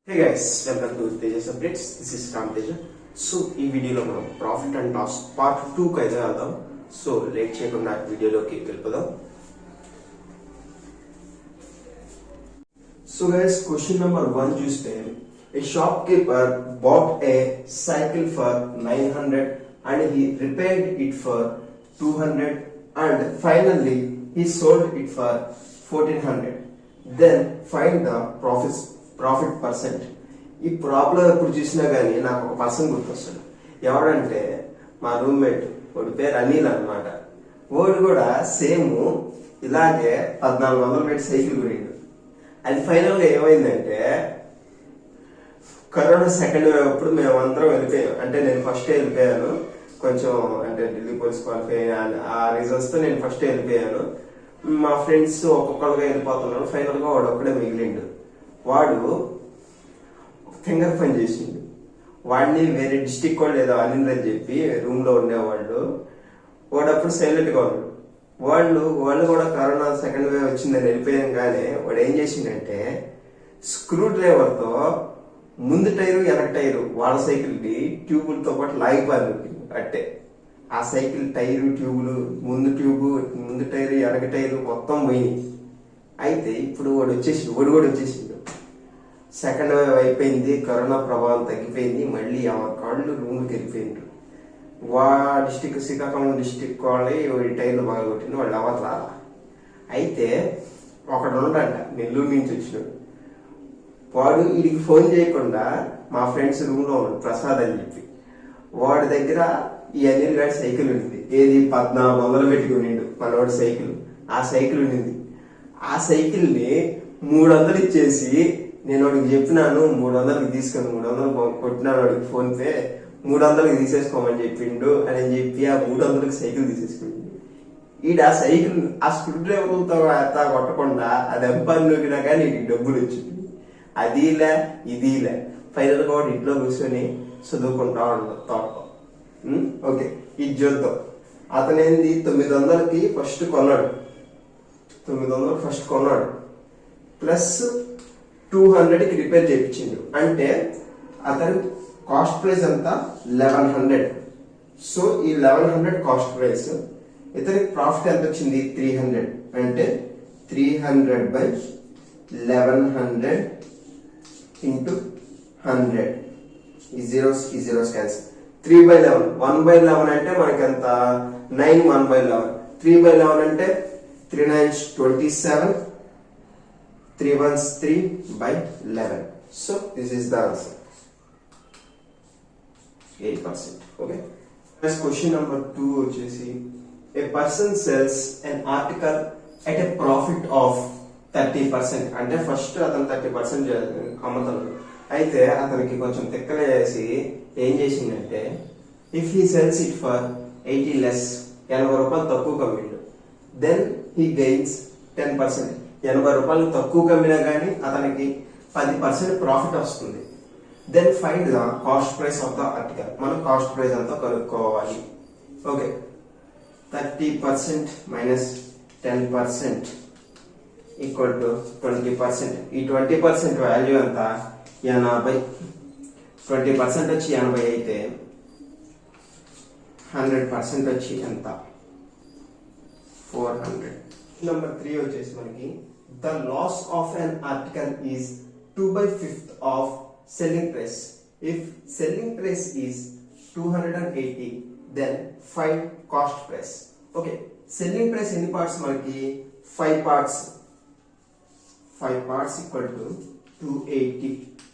Hey guys, welcome to Tejas Updates. This is Ram Teja. So ఈ వీడియోలో మనం profit and loss part 2 కి అయితే వెళ్దాం. సో లేట్ చేయకుండా వీడియోలోకి వెళ్ళిపోదాం. సో గైస్, క్వశ్చన్ నెంబర్ 1 చూస్తే a shopkeeper bought a cycle for 900 and he repaired it for 200 and finally he sold it for 1400. Then find the profit percent. ఈ problem ఎప్పుడు చూసినా కానీ నాకు ఒక పర్సన్ గుర్తొస్తాడు. ఎవడంటే మా రూమ్మేట్, వాడి పేరు అనిల్ అనమాట. వాడు కూడా సేమ్ ఇలాగే 1400 పెట్టి సైకిల్ కొనిండు. అది ఫైనల్ గా ఏమైందంటే, కరోనా సెకండ్ వేవ్ అప్పుడు మేమందరం వెళ్ళిపోయాం. అంటే నేను ఫస్ట్ వెళ్ళిపోయాను, కొంచెం అంటే ఢిల్లీ పోలీస్ క్వాలిఫై ఆ రీజన్స్ తో నేను ఫస్ట్ వెళ్ళిపోయాను. మా ఫ్రెండ్స్ ఒక్కొక్కరుగా వెళ్ళిపోతున్నారు. ఫైనల్ గా వాడు ఒక్కడే మిగిలిండు. వాడు ఫింగర్ పని చేసిండు. వాడిని వేరే డిస్టిక్ వాళ్ళు ఏదో అనిల్ అని చెప్పి రూమ్ లో ఉండేవాళ్ళు. వాడు అప్పుడు సైలెంట్ గా ఉన్నాడు. వాళ్ళు కూడా కరోనా సెకండ్ వేవ్ వచ్చిందని వెళ్ళిపోయాం. కానీ వాడు ఏం చేసిండంటే, స్క్రూ డ్రైవర్ తో ముందు టైరు వెనక టైరు వాళ్ళ సైకిల్ కి ట్యూబులతో పాటు లాగిపోయింది అట్టే. ఆ సైకిల్ టైరు ట్యూబులు, ముందు టైరు వెనక టైరు మొత్తం పోయినాయి. అయితే ఇప్పుడు వాడు కూడా వచ్చేసిండు. సెకండ్ వేవ్ అయిపోయింది, కరోనా ప్రభావం తగ్గిపోయింది. మళ్ళీ ఆ కాళ్ళు రూమ్కి వెళ్ళిపోయిండ్రు. శ్రీకాకుళం డిస్టిక్ వాళ్ళు టైర్లు బాగా కొట్టింది. వాళ్ళు ఎవరు రాలా. అయితే ఒకడు ఉండట, నెల్లూరు నుంచి వచ్చినాడు. వాడు వీడికి ఫోన్ చేయకుండా మా ఫ్రెండ్స్ రూమ్ లో ఉన్నాడు, ప్రసాద్ అని చెప్పి. వాడి దగ్గర ఈ అనిల్ గారి సైకిల్ ఉంది. ఏది 1400 పెట్టుకునిండు మనవాడి సైకిల్. ఆ సైకిల్ ఉండింది. ఆ సైకిల్ ని 300 ఇచ్చేసి, నేను వాడికి చెప్పినాను 300కి తీసుకొని 300 కొట్టినాను వాడికి ఫోన్ పే, 300కి తీసేసుకోమని చెప్పిండు అని చెప్పి ఆ 300కి సైకిల్ తీసేసుకుంది. ఈడ ఆ సైకిల్ ఆ స్క్రూ డ్రైవర్లతో కొట్టకుండా అది ఎంపని నూకినా కానీ నీకు డబ్బులు వచ్చింది. అదిలే ఇదిలే. ఫైనల్ గా వాడు ఇంట్లో కూర్చొని చదువుకుంటా ఉన్నాడు తోటలో. ఓకే, ఇది చూద్దాం. అతనేంది 900కి ఫస్ట్ కొన్నాడు. 900 ఫస్ట్ కొన్నాడు, ప్లస్ 200కి రిపేర్ చేయించిండు. అంటే అతని కాస్ట్ ప్రైస్ అంతా 1100. సో ఈ 1100 కాస్ట్ ప్రైస్, ఇతనికి ప్రాఫిట్ ఎంత వచ్చింది 300. అంటే 300/1100 ఇంటూ 100. ఈ జీరోస్ క్యాన్సిల్. 3/11 1/11 అంటే మనకి ఎంత 9. 1/11 3/11 అంటే 3 9s 27, 3 1s 3/11. So this is the answer, 8%. Okay, next question number 2 వచ్చేసి, a person sells an article at a profit of 30%. అంటే ఫస్ట్ అతను 30% అమ్ముతాడు. అయితే అతనికి కొంచెం తిక్కలేసి ఏం చేసిందంటే, if he sells it for 80 less, 80 రూపాయలు తక్కువ కమ్మిండు, దెన్ హీ గెయిన్స్ 10%. 80 రూపాయలు తక్కువ కమ్మినా కానీ అతనికి 10% ప్రాఫిట్ వస్తుంది. Then find the cost price of the article. మనం కాస్ట్ ప్రైస్ అంతా కనుక్కోవాలి. Okay, 30% minus 10% equal to 20%. ఈ 20% వాల్యూ ఎంత 80. 20% వచ్చి 80 అయితే 100% వచ్చి ఎంత 400. నెంబర్ 3 వచ్చేసి మనకి, the loss of an article is 2/5 of selling price. If selling price is 280, then find cost price. Okay, selling price ఎన్ని పార్ట్స్ మనకి 5 parts. 5 parts equal to 280.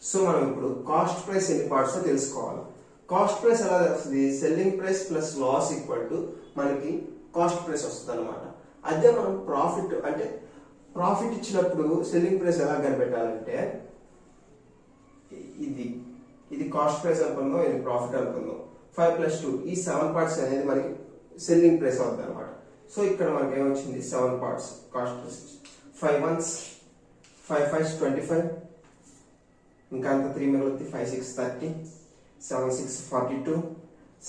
So మనం ఇప్పుడు కాస్ట్ ప్రైస్ ఎన్ని పార్ట్స్ తెలుసుకోవాలి. కాస్ట్ ప్రైస్ ఎలా వస్తుంది, selling price plus loss equal to మనకి cost price వస్తుంది అనమాట. అదే మనం ప్రాఫిట్ అంటే ప్రాఫిట్ ఇచ్చినప్పుడు సెల్లింగ్ ప్రైస్ ఎలా కనిపెట్టాలంటే, ఇది కాస్ట్ ప్రైస్ అనుకుందాం, ఇది ప్రాఫిట్ అనుకుందాం. 5 + 2 ఈ 7 పార్ట్స్ అనేది మనకి సెల్లింగ్ ప్రైస్ అవుతుంది అనమాట. సో ఇక్కడ మనకి ఏమొచ్చింది 7 parts cost price. 5 1s 5 5s 25, ఇంకా అంత 3 మిగులుతుంది. 5 6 30, 7 6 42,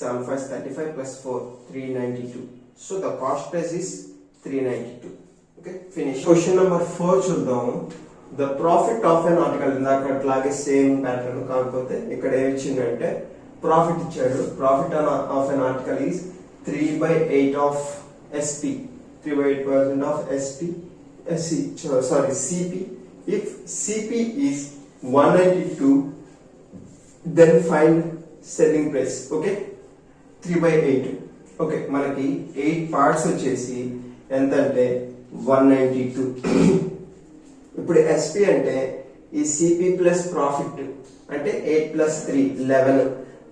7 5 35 plus 4 392. So the cost price is 392. Okay, finish. Question number 4 చూద్దాం. The profit of N article, ఇందాక అట్లాగే సేమ్ ప్యాటర్న్, కాకపోతే ఇక్కడ ఏమి ఇచ్చిందంటే ప్రాఫిట్ ఇచ్చాడు. Profit of N article is 3/8 of SP, 3/8% of CP. If CP is 192, then find selling price. Okay, 3/8. Okay, మనకి 8 parts వచ్చేసి ఎంత అంటే 192. ఇప్పుడు SP అంటే ఈ CP ప్లస్ ప్రాఫిట్ అంటే 8 + 3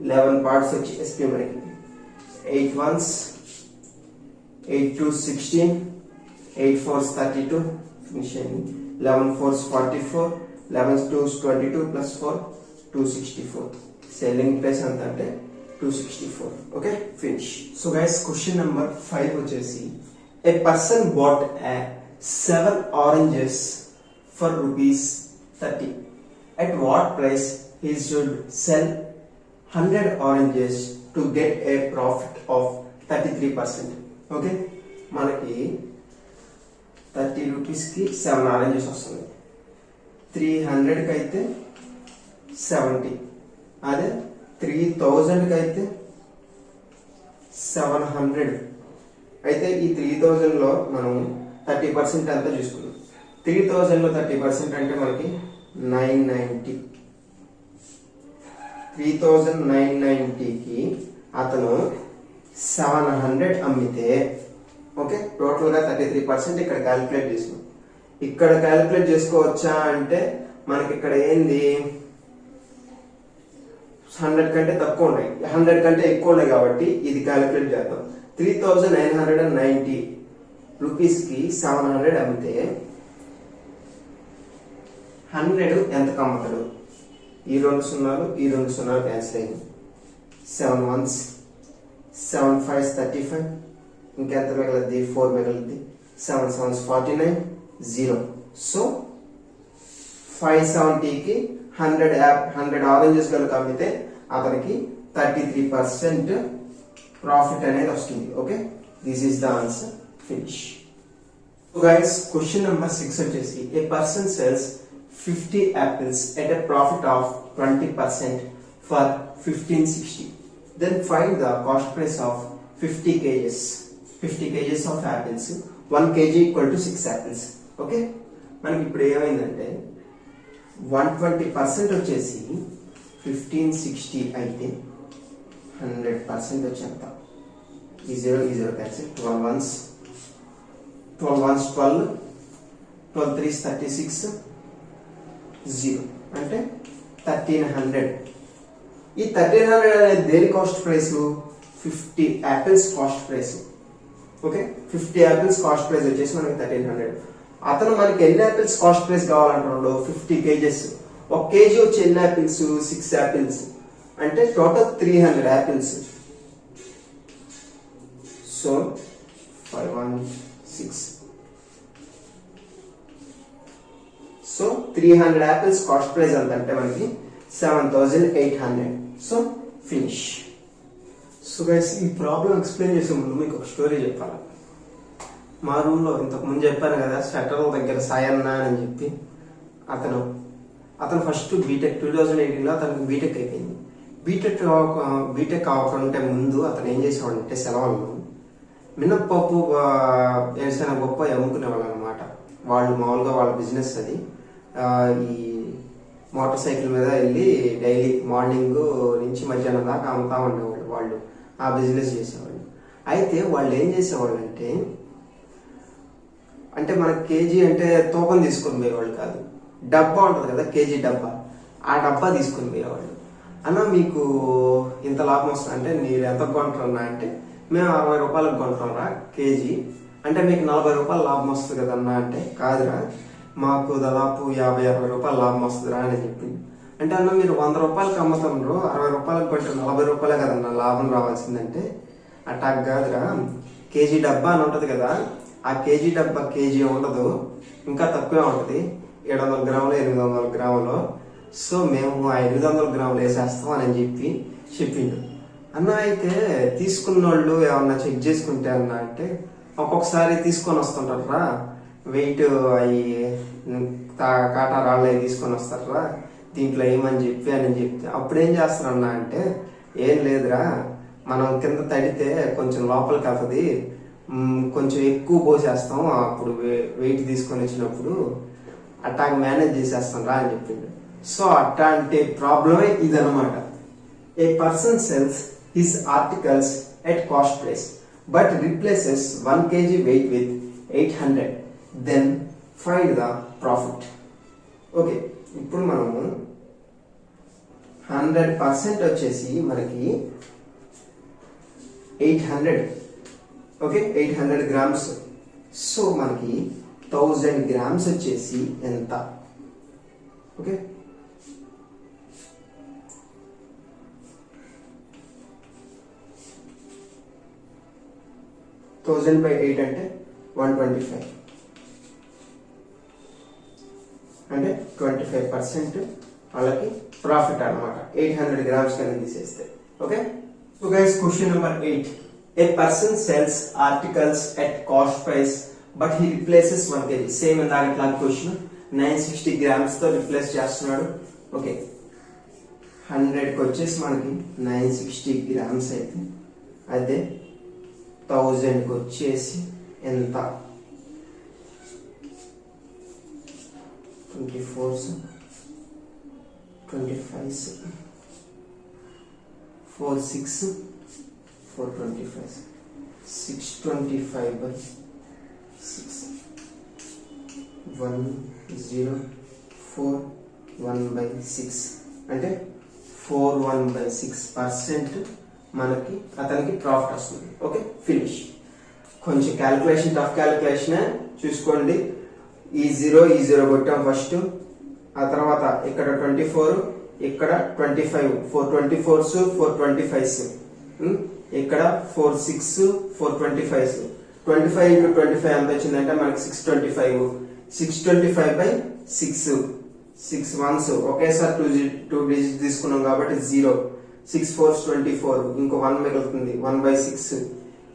11 పార్ట్స్ వచ్చి SP మనకి 8 1s 8 2 16 8 4s 32 ఫినిష్ అయింది. 11 4s 44 11 2s 22 + 4 264. సెల్లింగ్ ప్రైస్ ఎంత అంటే 264. Okay, finish. So guys, question number 5 వచ్చేసి a person bought 7 oranges for ₹30. At what price he should sell 100 oranges to get a profit of 33%? Okay, మనకి 30 రూపీస్కి 7 oranges వస్తుంది. 300కి అయితే 70, అదే 3000కి అయితే 700. అయితే ఈ 3000లో మనం 30% అంతా చూసుకున్నాం. 3000లో 30% అంటే మనకి 990. 3990కి అతను 700 అమ్మితే, ఓకే, టోటల్ గా 33% ఇక్కడ క్యాలిక్యులేట్ చేసినాం. ఇక్కడ క్యాలిక్యులేట్ చేసుకోవచ్చా అంటే మనకి ఇక్కడ ఏంది 100 కంటే తక్కువ ఉన్నాయి, 100 కంటే ఎక్కువ ఉన్నాయి కాబట్టి ఇది క్యాలిక్యులేట్ చేద్దాం. 3990 రూపీస్కి 700 అమ్మితే 100 ఎంత అమ్ముతాడు? ఈ 2 సున్నాలు ఈ 2 సున్నాలు క్యాన్సిల్ అయింది. 7 1s 7 5s 35, ఇంకెంత మిగలద్ది? 4 మిగలద్ది. 7 7s 49 0. సో 570కి 100 ఆరెంజెస్ కనుక అమ్మితే అతనికి 33% ప్రాఫిట్ అనేది వస్తుంది. Okay, this is the answer. Finish. Guys, question number 6 వచ్చేసి a person cells 50 apples at a profit of 20% for 1560. Then find the cost price of 50 kgs. 50 kgs of apples. 1 kg equal to 6 apples. Okay, మనకి ఇప్పుడు ఏమైందంటే 120% వచ్చేసి 1560 అయితే 100% వచ్చేంత. ఈ 0 cancel. 12 1s 12 12 3s 36 0 అంటే 1300. ఈ 1300 అనేది దేని cost price? 50 apples cost price. Okay, 50 apples cost price వచ్చేసి మనకి 1300. అతను మనకి ఎన్ని యాపిల్స్ కాస్ట్ ప్రైస్ కావాలంటున్నాడు? 50 కేజెస్. 1 కేజీ వచ్చి ఎన్ని యాపిల్స్? 6 యాపిల్స్. అంటే total 300 apples. So 5 1 6. So 300 apples cost price ఎంత అంటే మనకి 7800. So finish. సో గైస్, ఈ ప్రాబ్లం ఎక్స్ప్లెయిన్ చేసే ముందు మీకు ఒక స్టోరీ చెప్పాలి. మా రూమ్లో ఇంతకు ముందు చెప్పాను కదా, షట్టర్ దగ్గర సాయన్న అని చెప్పి, అతను ఫస్ట్ బీటెక్ 2018లో అతనికి బీటెక్ అయిపోయింది. బీటెక్ అవ్వకుంటే ముందు అతను ఏం చేసేవాడు అంటే సెలవుల్లో మినప్పప్పు పప్పు అమ్ముకునేవాళ్ళు అనమాట. వాళ్ళు మామూలుగా వాళ్ళ బిజినెస్ అది. ఈ మోటార్ సైకిల్ మీద వెళ్ళి డైలీ మార్నింగ్ నుంచి మధ్యాహ్నం దాకా అమ్ముతా ఉండేవాళ్ళు. వాళ్ళు ఆ బిజినెస్ చేసేవాళ్ళు. అయితే వాళ్ళు ఏం చేసేవాళ్ళు అంటే మనకి కేజీ అంటే తూకం తీసుకొని పోయేవాళ్ళు కాదు, డబ్బా ఉంటుంది కదా, కేజీ డబ్బా, ఆ డబ్బా తీసుకొని పోయేవాళ్ళు. అన్న మీకు ఇంత లాభం వస్తుంది అంటే, మీరు ఎంత కొంటున్నా అంటే, మేము 60 రూపాయలకు కొంటున్నారా కేజీ అంటే, మీకు 40 రూపాయలు లాభం వస్తుంది కదన్నా అంటే, కాదురా మాకు దాదాపు 50-60 రూపాయలు లాభం వస్తుందిరా అని చెప్పింది. అంటే అన్న మీరు 100 రూపాయలకి అమ్ముతాండ్రు, 60 రూపాయలకు కొంటే 40 రూపాయలే కదన్నా లాభం రావాల్సిందంటే, అటాక్ కాదురా, కేజీ డబ్బా అని ఉంటుంది కదా, ఆ కేజీ డబ్బా కేజీ ఉండదు, ఇంకా తక్కువే ఉంటుంది, 700 గ్రాములు 800 గ్రాములు. సో మేము ఆ 800 గ్రాములు వేసేస్తాం అని చెప్పిండు. అన్న అయితే తీసుకున్న వాళ్ళు ఏమన్నా చెక్ చేసుకుంటే అన్న అంటే, ఒక్కొక్కసారి తీసుకొని వస్తుంటారా, వెయిట్ అవి కాటా రాళ్ళు అవి తీసుకొని వస్తారా, దీంట్లో ఏమని చెప్పి అని చెప్తే అప్పుడు ఏం చేస్తారన్నా అంటే, ఏం లేదురా మనం కింద తడితే కొంచెం లోపలికి వెళ్తుంది, కొంచెం ఎక్కువ పోసేస్తాం అప్పుడు వెయిట్ తీసుకొని వచ్చినప్పుడు, అట్టాగ మేనేజ్ చేసేస్తాం రా అని చెప్పిండు. సో అట్లాంటి ప్రాబ్లమే ఇదనమాట. A person sells his articles at cost price but replaces 1 kg weight with 800, then find the profit. Okay, ఇప్పుడు మనము 100% వచ్చేసి మనకి 800, ఓకే 800 grams. సో మనకి 1000 grams వచ్చేసి ఎంత? ఓకే, థౌజండ్ బై 8 అంటే 125, అంటే 25% వాళ్ళకి ప్రాఫిట్ అనమాట 800 grams కానీ తీసేస్తే. Okay, so guys question number 8. A person sells articles at cost price but he replaces 1 kg. Same ఇందాక క్వశ్చన్ 960 grams తో రిప్లేస్ చేస్తున్నాడు. ఓకే, 100కి వచ్చేసి మనకి 960 grams అయితే, అదే 1000కి వచ్చేసి ఎంత? 24 25 4 6 425 625 by 6 104 1 by 6 అంటే 41/6% మనకి అతనికి ప్రాఫిట్ వస్తుంది. Okay, finish. కొంచెం క్యాలిక్యులేషన్ టఫ్ క్యాలిక్యులేషన్ చూసుకోండి. ఈ జీరో కొట్టాం ఫస్ట్, ఆ తర్వాత ఇక్కడ 24, ఇక్కడ 25, 424s 425s, ఇక్కడ 4 6 425s, 25 into 25 ఎంత వచ్చిందంటే మనకి 625, 625/6, 6 ones ఒకేసారి 2 digits తీసుకున్నాం కాబట్టి 0, 6 4s 24, ఇంకో 1 మిగులుతుంది 1/6.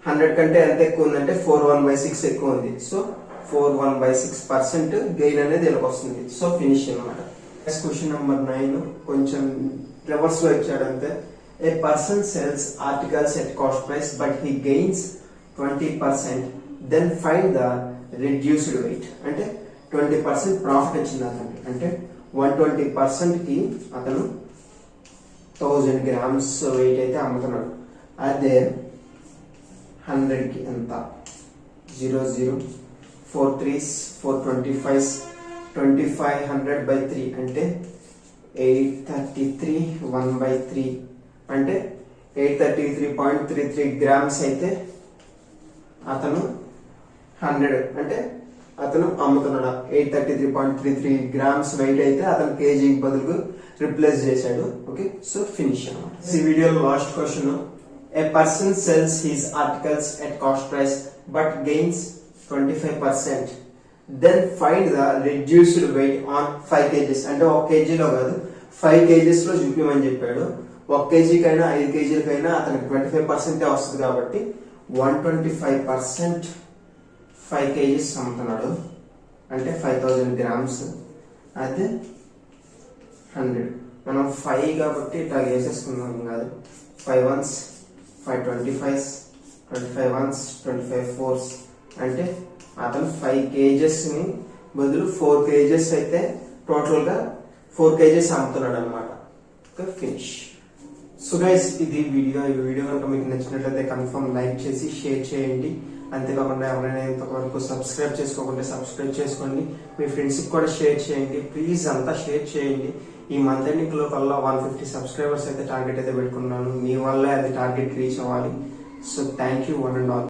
100 కంటే ఎంత ఎక్కువ ఉందంటే 41/6 ఎక్కువ ఉంది. సో 41/6% గెయిన్ అనేది ఇలా వస్తుంది. సో ఫినిష్ అనమాట. నెక్స్ట్ క్వశ్చన్ నెంబర్ 9 కొంచెం రివర్స్ లో ఇచ్చాడు అంతే. A person sells articles at cost price but he gains 20%, then find the reduced weight. అంటే 20% ప్రాఫిట్ వచ్చింది అతనికి. అంటే 120% కి అతను 1000 grams వెయిట్ అయితే అమ్ముతున్నాడు. అదే 100 కి ఎంత? 0 0 4 3s 425s 2500/3 అంటే 833 1/3 అంటే 833.33 grams అయితే అతను 100 అంటే అతను అమ్ముతున్నాడు. 833.33 grams వెయిట్ అయితే అతను కేజీకి బదులు రిప్లేస్ చేశాడు. ఓకే, సో ఫినిష్ అన్నమాట. ఈ వీడియోలో last question. A person sells his articles at cost price but gains 25%, then find the reduced weight on 5 kgs. అంటే 1 kgలో కాదు 5 kgs లో చూపించమని చెప్పాడు. 1 kg కైనా 5 kgలకైనా అతనికి 25% వస్తుంది కాబట్టి 125% 5 kgs అమ్ముతున్నాడు. అంటే 5000 grams. అదే 100 మనం 5 కాబట్టి ఇట్లా వేసేసుకుందాం కాదు. 5 ones 5 25s 25 ones 25 4s అంటే అతను 5 kgs ని బదులు 4 kgs అయితే టోటల్ గా 4 kgs అమ్ముతున్నాడు అనమాట. ఫినిష్. సో గైస్ ఇది వీడియో. ఈ వీడియో కనుక మీకు నచ్చినట్లయితే కన్ఫర్మ్ లైక్ చేసి షేర్ చేయండి. అంతేకాకుండా ఎవరైనా ఇంతవరకు సబ్స్క్రైబ్ చేసుకోకుండా సబ్స్క్రైబ్ చేసుకోండి. మీ ఫ్రెండ్స్కి కూడా షేర్ చేయండి. ప్లీజ్ అంతా షేర్ చేయండి. ఈ మంత్ ఎండింగ్ లో కల్లా 150 సబ్స్క్రైబర్స్ అయితే టార్గెట్ అయితే పెట్టుకున్నాను. మీ వల్లే అది టార్గెట్ రీచ్ అవ్వాలి. So thank you one and all.